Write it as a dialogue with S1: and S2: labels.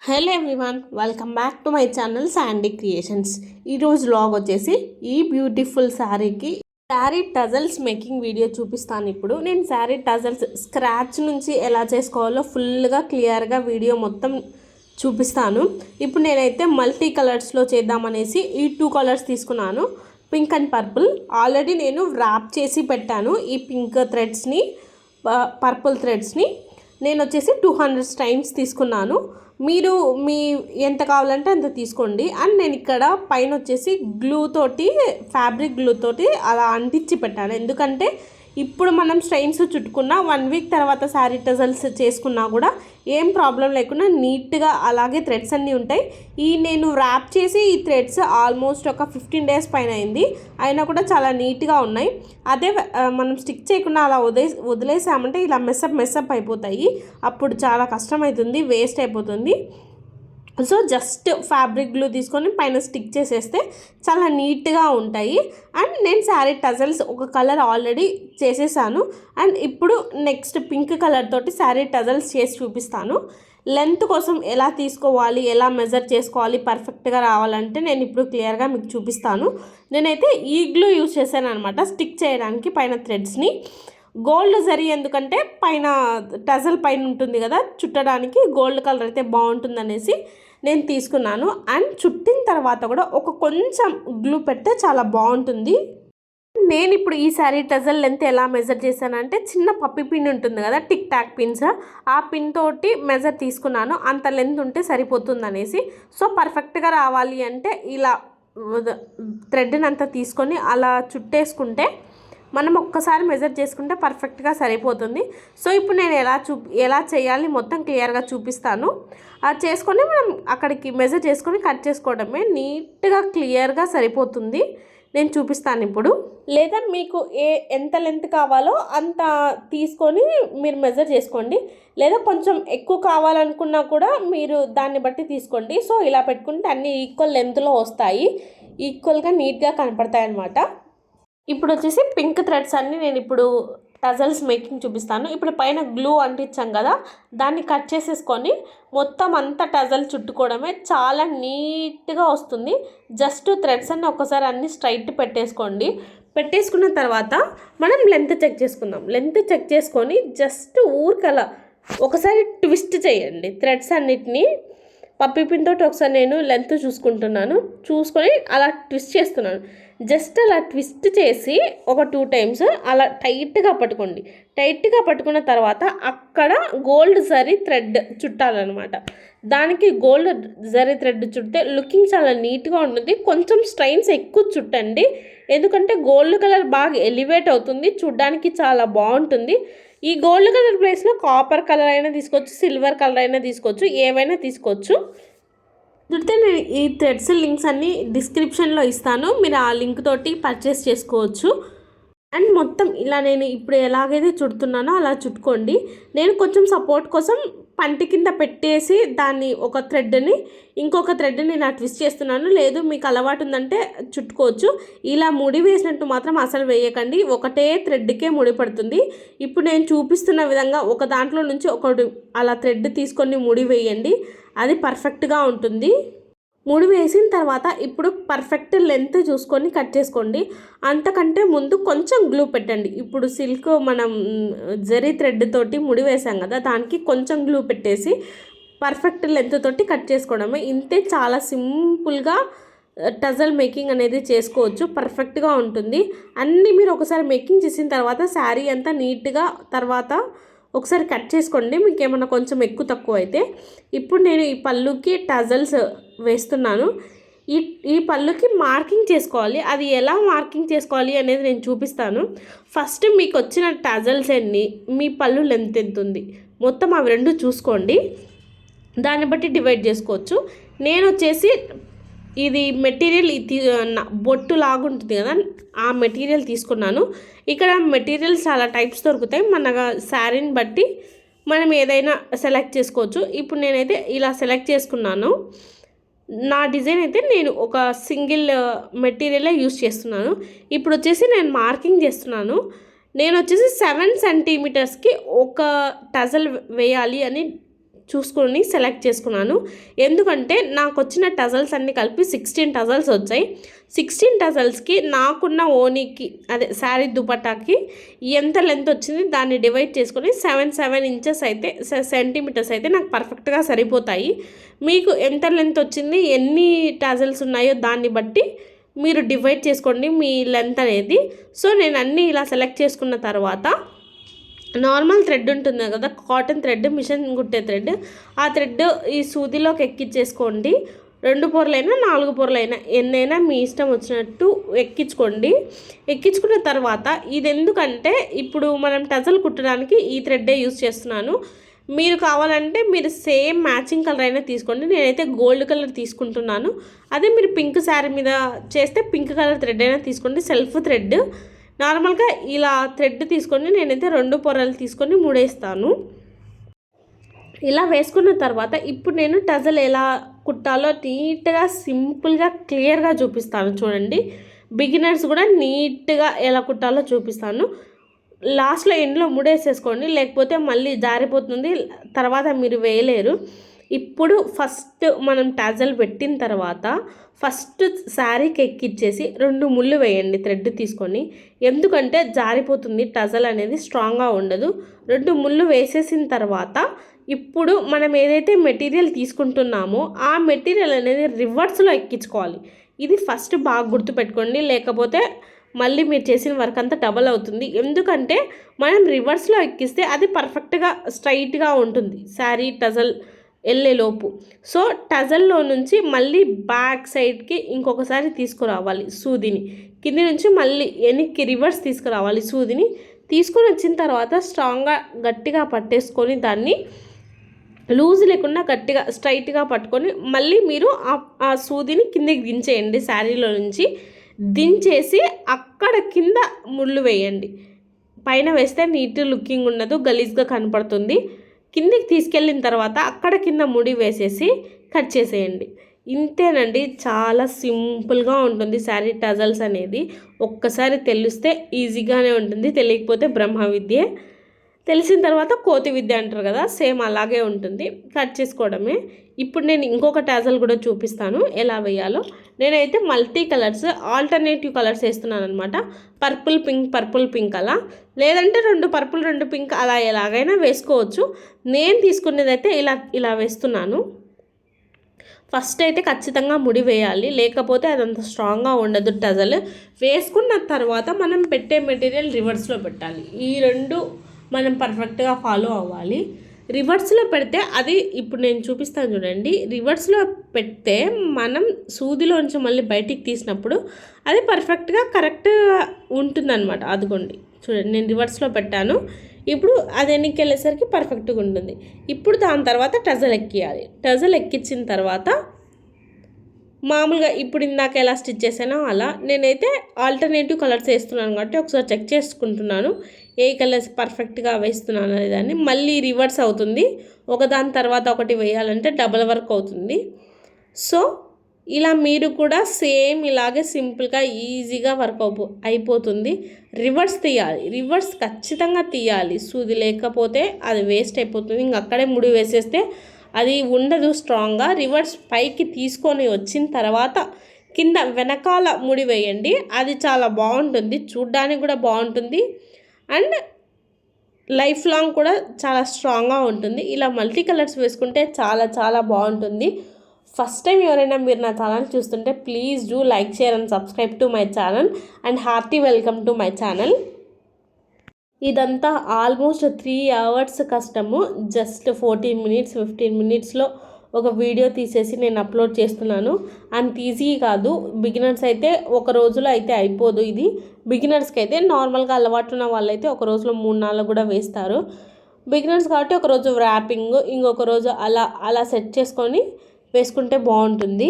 S1: Hello everyone, welcome back to my channel Sandy creations. ఈరోజు vlog వచ్చేసి ఈ beautiful శారీకి శారీ టజల్స్ మేకింగ్ వీడియో చూపిస్తాను. ఇప్పుడు నేను శారీ టజల్స్ స్క్రాచ్ నుంచి ఎలా చేసుకోవాలో ఫుల్గా క్లియర్గా వీడియో మొత్తం చూపిస్తాను. ఇప్పుడు నేనైతే మల్టీ కలర్స్లో చేద్దామనేసి ఈ 2 కలర్స్ తీసుకున్నాను, పింక్ అండ్ పర్పుల్. ఆల్రెడీ నేను ర్యాప్ చేసి పెట్టాను ఈ పింక్ థ్రెడ్స్ని, పర్పుల్ థ్రెడ్స్ని. నేను వచ్చేసి 200 టైమ్స్ తీసుకున్నాను. మీరు మీ ఎంత కావాలంటే అంత తీసుకోండి. అండ్ నేను ఇక్కడ పైన వచ్చేసి గ్లూ తోటి, ఫ్యాబ్రిక్ గ్లూ తోటి అలా అంటించి పెట్టాను. ఎందుకంటే ఇప్పుడు మనం స్ట్రైన్స్ చుట్టుకున్న 1 వీక్ తర్వాత శారీ టజల్స్ చేసుకున్నా కూడా ఏం ప్రాబ్లం లేకుండా నీట్గా అలాగే థ్రెడ్స్ అన్నీ ఉంటాయి. నేను ర్యాప్ చేసి ఈ థ్రెడ్స్ ఆల్మోస్ట్ ఒక 15 డేస్ పైన అయింది, అయినా కూడా చాలా నీట్గా ఉన్నాయి. అదే మనం స్టిక్ చేయకుండా అలా వదిలేసామంటే ఇలా మెస్సప్ అయిపోతాయి. అప్పుడు చాలా కష్టమవుతుంది, వేస్ట్ అయిపోతుంది. సో జస్ట్ ఫ్యాబ్రిక్ గ్లూ తీసుకొని పైన స్టిక్ చేసేస్తే చాలా నీట్గా ఉంటాయి. అండ్ నేను శారీ టజల్స్ ఒక కలర్ ఆల్రెడీ చేసేసాను. అండ్ ఇప్పుడు నెక్స్ట్ పింక్ కలర్ తోటి శారీ టజల్స్ చేసి చూపిస్తాను. లెంత్ కోసం ఎలా తీసుకోవాలి, ఎలా మెజర్ చేసుకోవాలి పర్ఫెక్ట్గా రావాలంటే నేను ఇప్పుడు క్లియర్గా మీకు చూపిస్తాను. నేనైతే ఈ గ్లూ యూజ్ చేశాను అనమాట స్టిక్ చేయడానికి పైన థ్రెడ్స్ని. గోల్డ్ జరీ ఎందుకంటే పైన టజల్ పైన ఉంటుంది కదా, చుట్టడానికి గోల్డ్ కలర్ అయితే బాగుంటుంది అనేసి నేను తీసుకున్నాను. అండ్ చుట్టిన తర్వాత కూడా కొంచెం గ్లూ పెడితే చాలా బాగుంటుంది. నేను ఇప్పుడు ఈ శారీ టజల్ లెంత్ ఎలా మెజర్ చేశానంటే చిన్న పప్పి పిన్ ఉంటుంది కదా, టిక్ టాక్ పిన్స్, ఆ పిన్ తోటి మెజర్ తీసుకున్నాను. అంత లెంత్ ఉంటే సరిపోతుంది అనేసి. సో పర్ఫెక్ట్గా రావాలి అంటే ఇలా థ్రెడ్ని అంతా తీసుకొని అలా చుట్టేసుకుంటే మనం ఒక్కసారి మెజర్ చేసుకుంటే పర్ఫెక్ట్గా సరిపోతుంది. సో ఇప్పుడు నేను ఎలా చేయాలి మొత్తం క్లియర్గా చూపిస్తాను. అది చేసుకొని మనం అక్కడికి మెజర్ చేసుకొని కట్ చేసుకోవడమే, నీట్గా క్లియర్గా సరిపోతుంది. నేను చూపిస్తాను ఇప్పుడు. లేదా మీకు ఎంత లెంత్ కావాలో అంత తీసుకొని మీరు మెజర్ చేసుకోండి. లేదా కొంచెం ఎక్కువ కావాలనుకున్నా కూడా మీరు దాన్ని బట్టి తీసుకోండి. సో ఇలా పెట్టుకుంటే అన్నీ ఈక్వల్ లెంత్లో వస్తాయి, ఈక్వల్గా నీట్గా కనపడతాయి అన్నమాట. ఇప్పుడు వచ్చేసి పింక్ థ్రెడ్స్ అన్నీ నేను ఇప్పుడు టజల్స్ మేకింగ్ చూపిస్తాను. ఇప్పుడు పైన గ్లూ అంటించాం కదా, దాన్ని కట్ చేసేసుకొని మొత్తం అంతా టజల్ చుట్టుకోవడమే, చాలా నీట్గా వస్తుంది. జస్ట్ థ్రెడ్స్ అన్నీ ఒక్కసారి అన్నీ స్ట్రైట్ పెట్టేసుకున్న తర్వాత మనం లెంత్ చెక్ చేసుకుందాం. లెంత్ చెక్ చేసుకొని జస్ట్ ఊరికలా ఒకసారి ట్విస్ట్ చేయండి థ్రెడ్స్ అన్నిటినీ. పప్పి పిన్ తోటి ఒకసారి నేను లెంత్ చూసుకొని అలా ట్విస్ట్ చేస్తున్నాను. జస్ట్ అలా ట్విస్ట్ చేసి ఒక 2 టైమ్స్ అలా టైట్గా పట్టుకోండి. టైట్గా పట్టుకున్న తర్వాత అక్కడ గోల్డ్ జరీ థ్రెడ్ చుట్టాలన్నమాట. దానికి గోల్డ్ జరీ థ్రెడ్ చుట్టే లుకింగ్ చాలా నీట్గా ఉంటుంది. కొంచెం స్ట్రైన్స్ ఎక్కువ చుట్టండి, ఎందుకంటే గోల్డ్ కలర్ బాగా ఎలివేట్ అవుతుంది, చూడ్డానికి చాలా బాగుంటుంది. ఈ గోల్డ్ కలర్ ప్లేస్లో కాపర్ కలర్ అయినా తీసుకోవచ్చు, సిల్వర్ కలర్ అయినా తీసుకోవచ్చు, ఏవైనా తీసుకోవచ్చు. చూస్తే నేను ఈ థ్రెడ్స్ లింక్స్ అన్నీ డిస్క్రిప్షన్లో ఇస్తాను, మీరు ఆ లింక్ తోటి పర్చేస్ చేసుకోవచ్చు. అండ్ మొత్తం ఇలా నేను ఇప్పుడు ఎలాగైతే చుడుతున్నానో అలా చుట్టుకోండి. నేను కొంచెం సపోర్ట్ కోసం పంటి కింద పెట్టేసి దాన్ని ఒక థ్రెడ్ని ఇంకొక థ్రెడ్ని నా ట్విస్ట్ చేస్తున్నాను. లేదు మీకు అలవాటు ఉందంటే చుట్టుకోవచ్చు. ఇలా ముడి వేసినట్టు మాత్రం అసలు వేయకండి, ఒకటే థ్రెడ్కే ముడి పడుతుంది. ఇప్పుడు నేను చూపిస్తున్న విధంగా ఒక దాంట్లో నుంచి ఒకటి అలా థ్రెడ్ తీసుకొని ముడి వేయండి, అది పర్ఫెక్ట్గా ఉంటుంది. ముడి వేసిన తర్వాత ఇప్పుడు పర్ఫెక్ట్ లెంత్ చూసుకొని కట్ చేసుకోండి. అంతకంటే ముందు కొంచెం గ్లూ పెట్టండి. ఇప్పుడు సిల్క్ మనం జరీ థ్రెడ్ తోటి ముడి వేసాం కదా, దానికి కొంచెం గ్లూ పెట్టేసి పర్ఫెక్ట్ లెంత్ తోటి కట్ చేసుకోవడమే. ఇంతే, చాలా సింపుల్గా టజల్ మేకింగ్ అనేది చేసుకోవచ్చు, పర్ఫెక్ట్గా ఉంటుంది. అన్నీ మీరు ఒకసారి మేకింగ్ చేసిన తర్వాత శారీ అంతా నీట్గా తర్వాత ఒకసారి కట్ చేసుకోండి, మీకు ఏమన్నా కొంచెం ఎక్కువ తక్కువ అయితే. ఇప్పుడు నేను ఈ పళ్ళుకి టజల్స్ వేస్తున్నాను. ఈ పళ్ళుకి మార్కింగ్ చేసుకోవాలి. అది ఎలా మార్కింగ్ చేసుకోవాలి అనేది నేను చూపిస్తాను. ఫస్ట్ మీకు వచ్చిన టజల్స్ ఎన్ని, మీ పళ్ళు లెంత్ ఎంత ఉంది, మొత్తం అవి 2 చూసుకోండి, దాన్ని బట్టి డివైడ్ చేసుకోవచ్చు. నేను వచ్చేసి ఇది మెటీరియల్ బొట్టు లాగుంటుంది కదా, ఆ మెటీరియల్ తీసుకున్నాను. ఇక్కడ మెటీరియల్స్ చాలా టైప్స్ దొరుకుతాయి, మన శారీని బట్టి మనం ఏదైనా సెలెక్ట్ చేసుకోవచ్చు. ఇప్పుడు నేనైతే ఇలా సెలెక్ట్ చేసుకున్నాను. నా డిజైన్ అయితే నేను ఒక సింగిల్ మెటీరియలే యూజ్ చేస్తున్నాను. ఇప్పుడు వచ్చేసి నేను మార్కింగ్ చేస్తున్నాను. నేను వచ్చేసి 7 సెంటీమీటర్స్కి ఒక టజల్ వేయాలి అని చూసుకొని సెలెక్ట్ చేసుకున్నాను. ఎందుకంటే నాకు వచ్చిన టజల్స్ అన్నీ కలిపి 16 టజల్స్ వచ్చాయి. 16 టజల్స్కి నాకున్న ఓనీకి అదే శారీ దుపట్టాకి ఎంత లెంత్ వచ్చింది దాన్ని డివైడ్ చేసుకొని 7 ఇంచెస్ అయితే సెంటీమీటర్స్ అయితే నాకు పర్ఫెక్ట్గా సరిపోతాయి. మీకు ఎంత లెంత్ వచ్చింది, ఎన్ని టజల్స్ ఉన్నాయో దాన్ని బట్టి మీరు డివైడ్ చేసుకోండి మీ లెంత్ అనేది. సో నేను అన్నీ ఇలా సెలెక్ట్ చేసుకున్న తర్వాత నార్మల్ థ్రెడ్ ఉంటుంది కదా, కాటన్ థ్రెడ్, మిషన్ కుట్టే థ్రెడ్, ఆ థ్రెడ్ ఈ సూదిలోకి ఎక్కించేసుకోండి. 2 పొరలైనా 4 పొరలైనా ఎన్నైనా మీ ఇష్టం వచ్చినట్టు ఎక్కించుకోండి. ఎక్కించుకున్న తర్వాత ఇది ఎందుకంటే ఇప్పుడు మనం టజల్ కుట్టడానికి ఈ థ్రెడ్డే యూజ్ చేస్తున్నాను. మీరు కావాలంటే మీరు సేమ్ మ్యాచింగ్ కలర్ అయినా తీసుకోండి. నేనైతే గోల్డ్ కలర్ తీసుకుంటున్నాను. అదే మీరు పింక్ శారీ మీద చేస్తే పింక్ కలర్ థ్రెడ్ అయినా తీసుకోండి, సెల్ఫ్ థ్రెడ్. నార్మల్గా ఇలా థ్రెడ్ తీసుకొని నేనైతే 2 పొరలు తీసుకొని ముడేస్తాను. ఇలా వేసుకున్న తర్వాత ఇప్పుడు నేను టజల్ ఎలా కుట్టాలో నీట్గా సింపుల్గా క్లియర్గా చూపిస్తాను. చూడండి, బిగినర్స్ కూడా నీట్గా ఎలా కుట్టాలో చూపిస్తాను. లాస్ట్లో ఎండ్లో ముడేసేసుకోండి, లేకపోతే మళ్ళీ జారిపోతుంది, తర్వాత మీరు వేయలేరు. ఇప్పుడు ఫస్ట్ మనం టజల్ పెట్టిన తర్వాత ఫస్ట్ శారీకి ఎక్కిచ్చేసి 2 ముళ్ళు వేయండి థ్రెడ్ తీసుకొని. ఎందుకంటే జారిపోతుంది, టజల్ అనేది స్ట్రాంగ్గా ఉండదు. 2 ముళ్ళు వేసేసిన తర్వాత ఇప్పుడు మనం ఏదైతే మెటీరియల్ తీసుకుంటున్నామో ఆ మెటీరియల్ అనేది రివర్స్లో ఎక్కించుకోవాలి. ఇది ఫస్ట్ బాగా గుర్తుపెట్టుకోండి, లేకపోతే మళ్ళీ మీరు చేసిన వర్క్ అంతా డబల్ అవుతుంది. ఎందుకంటే మనం రివర్స్లో ఎక్కిస్తే అది పర్ఫెక్ట్గా స్ట్రైట్గా ఉంటుంది శారీ టజల్ వెళ్ళేలోపు. సో టజల్లో నుంచి మళ్ళీ బ్యాక్ సైడ్కి ఇంకొకసారి తీసుకురావాలి సూదిని, కింది నుంచి మళ్ళీ వెనక్కి రివర్స్ తీసుకురావాలి సూదిని. తీసుకొని వచ్చిన తర్వాత స్ట్రాంగ్గా గట్టిగా పట్టేసుకొని దాన్ని లూజ్ లేకుండా గట్టిగా స్ట్రైట్గా పట్టుకొని మళ్ళీ మీరు ఆ సూదిని కిందకి దించేయండి. శారీలో నుంచి దించేసి అక్కడ కింద ముళ్ళు వేయండి. పైన వేస్తే నీట్ లుకింగ్ ఉండదు, గలీజ్గా కనపడుతుంది. కిందికి తీసుకెళ్ళిన తర్వాత అక్కడ కింద ముడి వేసేసి కట్ చేసేయండి. ఇంతేనండి, చాలా సింపుల్గా ఉంటుంది శారీ టజల్స్ అనేది. ఒక్కసారి తెలిస్తే ఈజీగానే ఉంటుంది, తెలియకపోతే బ్రహ్మ విద్య, తెలిసిన తర్వాత కోతి విద్య అంటారు కదా, సేమ్ అలాగే ఉంటుంది. కట్ చేసుకోవడమే. ఇప్పుడు నేను ఇంకొక టజల్ కూడా చూపిస్తాను ఎలా వేయాలో. నేనైతే మల్టీ కలర్స్, ఆల్టర్నేటివ్ కలర్స్ వేస్తున్నాను అనమాట. పర్పుల్ పింక్ అలా, లేదంటే 2 పర్పుల్ 2 పింక్ అలా ఎలాగైనా వేసుకోవచ్చు. నేను తీసుకునేదైతే ఇలా వేస్తున్నాను. ఫస్ట్ అయితే ఖచ్చితంగా ముడి వేయాలి, లేకపోతే అదంత స్ట్రాంగ్గా ఉండదు టజల్. వేసుకున్న తర్వాత మనం పెట్టే మెటీరియల్ రివర్స్లో పెట్టాలి. ఈ 2 మనం పర్ఫెక్ట్గా ఫాలో అవ్వాలి. రివర్స్లో పెడితే అది ఇప్పుడు నేను చూపిస్తాను చూడండి. రివర్స్లో పెడితే మనం సూదిలోంచి మళ్ళీ బయటికి తీసినప్పుడు అది పర్ఫెక్ట్గా కరెక్ట్గా ఉంటుందన్నమాట. అదిగోండి చూడండి, నేను రివర్స్లో పెట్టాను. ఇప్పుడు అది వెనక్కి వెళ్ళేసరికి పర్ఫెక్ట్గా ఉంటుంది. ఇప్పుడు దాని తర్వాత టజల్ ఎక్కియాలి. టజల్ ఎక్కించిన తర్వాత మామూలుగా ఇప్పుడు ఇందాక ఎలా స్టిచ్ చేసానో అలా నేనైతే ఆల్టర్నేటివ్ కలర్స్ వేస్తున్నాను కాబట్టి ఒకసారి చెక్ చేసుకుంటున్నాను ఏ కలర్స్ పర్ఫెక్ట్గా వేస్తున్నాను అనేదాన్ని. మళ్ళీ రివర్స్ అవుతుంది, ఒకదాని తర్వాత ఒకటి వేయాలంటే డబల్ వర్క్ అవుతుంది. సో ఇలా మీరు కూడా సేమ్ ఇలాగే సింపుల్గా ఈజీగా వర్క్ అయిపోతుంది. రివర్స్ తీయాలి, రివర్స్ ఖచ్చితంగా తీయాలి. సూది లేకపోతే అది వేస్ట్ అయిపోతుంది. ఇంక అక్కడే ముడి వేసేస్తే అది ఉండదు స్ట్రాంగ్గా. రివర్స్ పైకి తీసుకొని వచ్చిన తర్వాత కింద వెనకాల ముడి వేయండి. అది చాలా బాగుంటుంది, చూడ్డానికి కూడా బాగుంటుంది, అండ్ లైఫ్ లాంగ్ కూడా చాలా స్ట్రాంగ్గా ఉంటుంది. ఇలా మల్టీ కలర్స్ వేసుకుంటే చాలా చాలా బాగుంటుంది. ఫస్ట్ టైం ఎవరైనా మీరు నా ఛానల్ చూస్తుంటే please do like, share and subscribe to my channel and hearty welcome to my channel. ఇదంతా ఆల్మోస్ట్ 3 hours కష్టము. జస్ట్ 14 minutes 15 minutesలో ఒక వీడియో తీసేసి నేను అప్లోడ్ చేస్తున్నాను. అంత ఈజీ కాదు. బిగినర్స్ అయితే ఒక రోజులో అయితే అయిపోదు. ఇది బిగినర్స్కి అయితే, నార్మల్గా అలవాటు ఉన్న వాళ్ళైతే ఒక రోజులో 3-4 కూడా వేస్తారు. బిగినర్స్ కాబట్టి ఒక రోజు ర్యాపింగ్, ఇంకొక రోజు అలా సెట్ చేసుకొని వేసుకుంటే బాగుంటుంది.